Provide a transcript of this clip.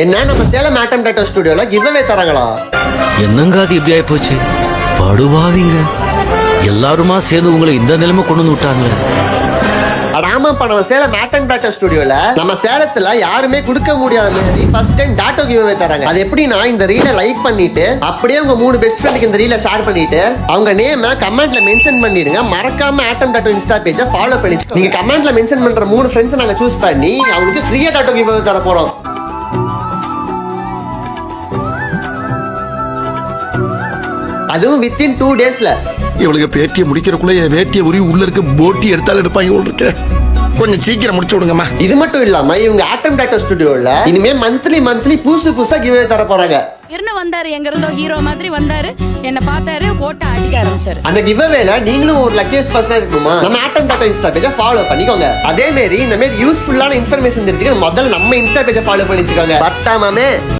என்ன நம்ம சேலம் ஆட்டம் Tata ஸ்டுடியோல give away தராங்களா? என்னங்க அது இப்படி ஆயி போச்சு? படுவாவீங்க எல்லாருமா சேர்ந்து உங்களை இந்த நிலைமை கொண்டு வந்து விட்டாங்களே. ஆமாப்பா, நம்ம சேலம் ஆட்டம் டாட்டோ ஸ்டுடியோல நம்ம சேலத்துல யாருமே கொடுக்க முடியாத மாதிரி first time Tata give away தராங்க. அது எப்படின்னா, இந்த ரீலை லைக் பண்ணிட்டு அப்படியே உங்க 3 பெஸ்ட் ஃப்ரெண்டுக்கு இந்த ரீலை ஷேர் பண்ணிட்டு அவங்க நேம கமெண்ட்ல மென்ஷன் பண்ணிடுங்க. மறக்காம ஆட்டம் டாட்டோ இன்ஸ்டா பேஜை ஃபாலோ பண்ணி நீங்க கமெண்ட்ல மென்ஷன் பண்ற 3 ஃப்ரெண்ட்ஸ் நாங்க சூஸ் பண்ணி அவங்களுக்கு ஃப்ரீயா டாட்டோ கிவ் அவே தர போறோம். அதுவும் வித்தின் 2 டேஸ்ல. இவளுக்கு பேட்டியை முடிக்கிறக்குள்ள என் வேட்டியை உரி உள்ள இருக்க போட்டி எடுத்தாலும் எடுப்பாங்க இருக்கு. கொஞ்சம் சீக்கிரம் முடிச்சு விடுங்கம்மா. இது மட்டும் இல்லாம இவங்க ஆட்டம் டாட்டோ ஸ்டுடியோல இனிமே மந்த்லி புதுசா கிவ் அவே தர போறாங்க. வந்தாரு, எங்க இருந்தோ ஹீரோ மாதிரி வந்தாரு, என்ன பார்த்தாரு, போட்டு அடிக்க ஆரம்பிச்சாரு. அந்த கிவ் அவேல நீங்களும் ஒரு லக்கியஸ்ட் பர்சனா இருக்கணுமா? நம்ம ஆட்டம் டாட்டோ இன்ஸ்டா பேஜை ஃபாலோ பண்ணிக்கோங்க. அதே மாதிரி இந்த மாதிரி யூஸ்ஃபுல்லான இன்ஃபர்மேஷன் தெரிஞ்சுக்க முதல்ல நம்ம இன்ஸ்டா பேஜை ஃபாலோ பண்ணிச்சுக்கோங்க. பட்டாமே